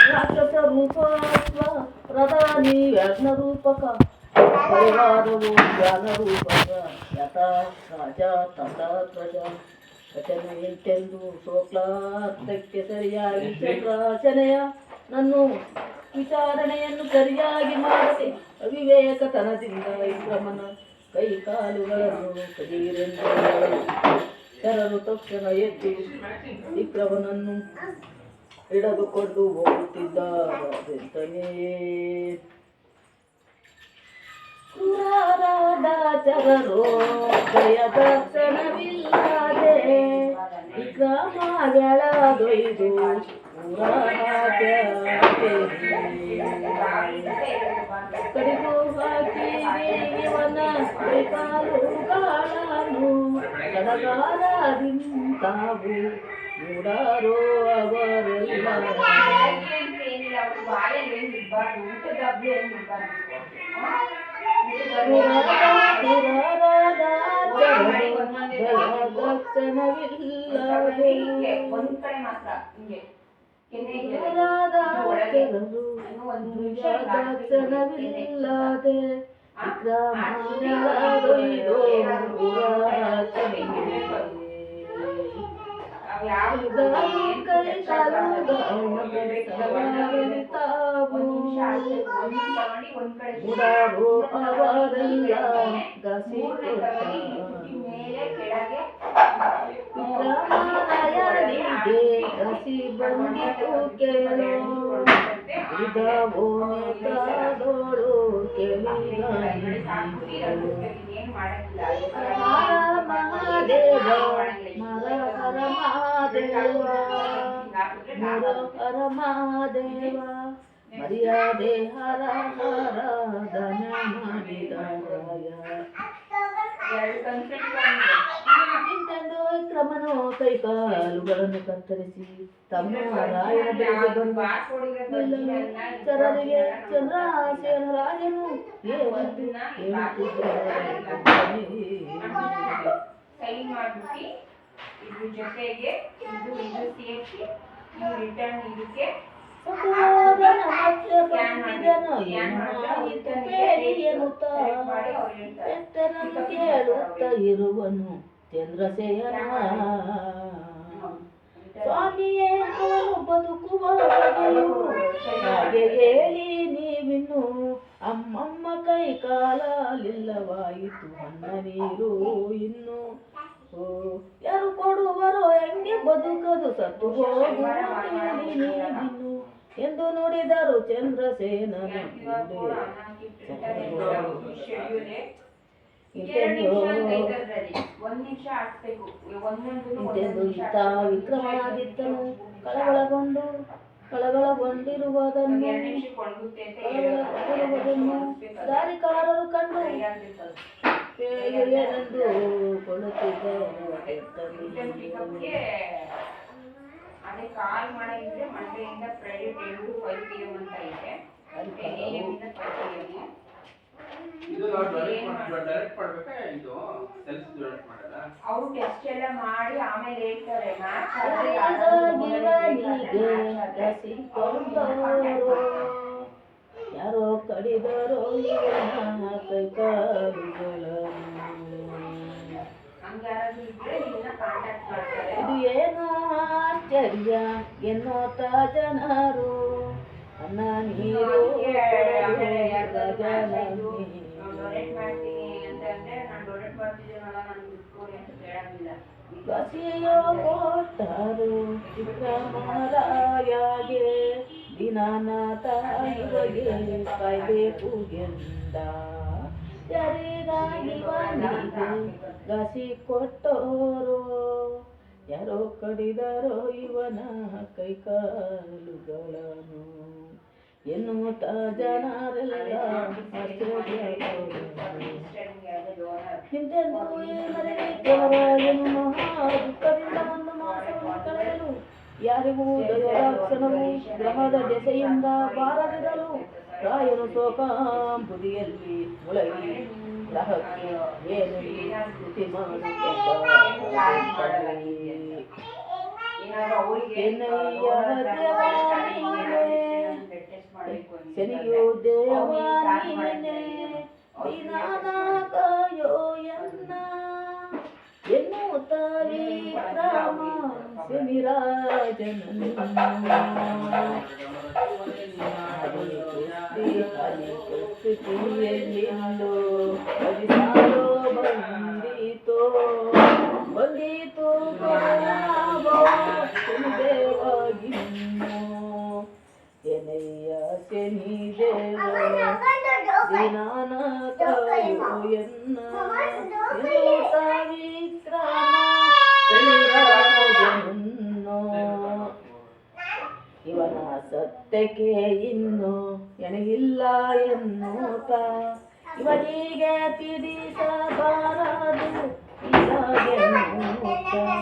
ರಾಕ್ಷಸ ರೂಪತ್ವ ಪ್ರಧಾನಿ ವ್ಯಾಘ್ನ ರೂಪಕ ಪರಿವಾರವು ಜ್ಞಾನ ರೂಪಕ ಯಥ ರಾಜ ತಥಾ ಪ್ರಜ ರಚನೆ ಎಂತೆಂದು ಶೋಕ್ಲಾರ್ಥಕ್ಕೆ ಸರಿಯಾಗಿ ಚಂದ್ರಾಚನೆಯ ನನ್ನು ವಿಚಾರಣೆಯನ್ನು ಸರಿಯಾಗಿ ಮಾಡದೆ ಅವಿವೇಕತನದಿಂದ ವಿಕ್ರಮನ ಕೈ ಕಾಲುಗಳನ್ನು ಕದೀರೆಂದು ಶರರು ತಕ್ಷಣ ಎದ್ದು ವಿಕ್ರಮನನ್ನು ಹಿಡಿದುಕೊಂಡು ಹೋಗುತ್ತಿದ್ದಾರೆಂತನೇ ಕ್ರೂರರಾದ ಚರರು ಜಯ ದರ್ಶನವಿಲ್ಲದೆ ವಿಕ್ರಮಗಳದೊಯ್ದು ಕಡಿದು ಹಾಕಿ ಇವನ ಕಾಲುಗಳನ್ನು ಕಡಗಾಲದಿಂತಾವು ಮೂಡಾರೋ ಅವರೆಲ್ಲ ದಕ್ಷಣವಿಲ್ಲದೆ ಹಸಿ ಬಂದಿತು ಕೇಳೋ ಇದೋಳು ಕೇಳಿದ ಮಹಾದೇವ ಮರಹರ ಮಹಾದೇವ ಮರ್ಯಾದೆ ಹರ ಹರ ಧನ ಮಾಡಿದ ಇಂತೆಂದು ವಿಕ್ರಮನು ಕೈಕಾಲುಗಳನ್ನು ಕತ್ತರಿಸಿ ತಮ್ಮ ರಾಯನ ಬಳಿಗೆ ಬಂದು ಚರರಿಗೆ ಚಂದ್ರಸೇನ ರಾಜನು ಏನಂದು ಕೇಳುತ್ತ ಇರುವನು ಚಂದ್ರಸೇನ ಸ್ವಾಮಿಯೇ ಅವನು ಬದುಕುವ ಹಾಗೆ ಹೇಳಿ ನೀವಿನ್ನು ಅಮ್ಮಮ್ಮ ಕೈ ಕಾಲಲಿಲ್ಲವಾಯಿತು ಅನ್ನ ನೀರು ಇನ್ನು ಯಾರು ಕೊಡುವರೋ ಹೆಂಗೆ ಬದುಕದು ಸತ್ತು ಹೋಗುವ ಹೇಳಿ ನೀವಿನ್ನು ಎಂದು ನುಡಿದರು ಚಂದ್ರಸೇನನ ವಿಕ್ರಮಾದಿತ್ಯನು ಕಳವಳಗೊಂಡಿರುವುದನ್ನು ದಾರಿಕಾರರು ಕಂಡು ಏನೆಂದು ಅದೇ ಕಾಲ್ ಮಾಡಿದ್ರೆ ಮಂಡೆಯಿಂದ ಪ್ರೈವೇಟ್ 5 PM ಅಂತ ಇದೆ ಅದಕ್ಕೆ AM-ಇಂದ 5 PM ಇದು ಡೈರೆಕ್ಟ್ ಮಾಡಬೇಕಾ ಇದು ಸೆಲ್ಫ್ ಡೈರೆಕ್ಟ್ ಮಾಡಲ್ಲ ಅವರು ಟೆಸ್ಟ್ ಎಲ್ಲ ಮಾಡಿ ಆಮೇಲೆ ಹೇಳ್ತಾರೆ ಮ್ಯಾಚ್ ಯಾರೋ ಕಡಿದರೋ ಕೈ ಕಾಲುಗಳನ್ನು ಇದು ಏನೋ ಆಶ್ಚರ್ಯ ಎನ್ನುತ್ತ ಜನರು ಅನ್ನ ನೀರು ಬಸಿಯೋ ಕೊಟ್ಟರು ವಿಕ್ರಮರಾಯಗೆ ದಿನಾನಾಥ ಇವಗೆ ಕಾಯ್ಬೇಕು ಎಂದ ಯಾರಿಗಾಗಿ ಬಂದಿದೆ ಗಸಿ ಕೊಟ್ಟೋರು ಯಾರೋ ಕಡಿದರೋ ಇವನ ಕೈಕಾಲುಗಳನ್ನು ಎನ್ನುತ್ತ ಜನರೆಲ್ಲ ಹಿಂದೆಂದು ಏನು ಮಹಾ ದುಃಖದಿಂದ ಒಂದು ಮಾಸವನ್ನು ಕಳೆಯಲು ಯಾರಿಗೂ ದಯೋರಾಕ್ಷಣವು ಗ್ರಹದ ದೆಸೆಯಿಂದ ಬಾರದಿರಲು ರಾಯನು ಶೋಕಾಂಬುದಿಯಲ್ಲಿ ಮುಳಗಿ ಗ್ರಹಕ್ಕೆ ಏನು ಸ್ತುತಿ ಮಾಡುತ್ತಾರೆ. ಎನ್ನಯ್ಯ ದೇವ ನೀನೇ ಶನಿಯೋ ದೇವ ನೀನೇ ದಿನಾನ ಕಾಯೋ ಎನ್ನುತ್ತ ವಿಕ್ರಮ ಶನಿರಾಜನನ್ನು ಹರಿಕೃಷ್ಟಿಯಲ್ಲಿಂದು ಹರಿಸಾರೋ ಬಂದಿತು ದೇವಾಗಿನ್ನು ಎನಯ್ಯ ಶನಿ ದೇವ ದಿನಾನ ಕಾಯೋ ಎನ್ನುತ್ತ ವಿಕ್ರಮ ಶನಿರಾಜನನ್ನು ಇವನ ಸತ್ಯಕ್ಕೆ ಇನ್ನು ಎಣಗಿಲ್ಲ ಎನ್ನುತ್ತ ಇವನಿಗೆ ಪಿಡಿಸಬಾರದು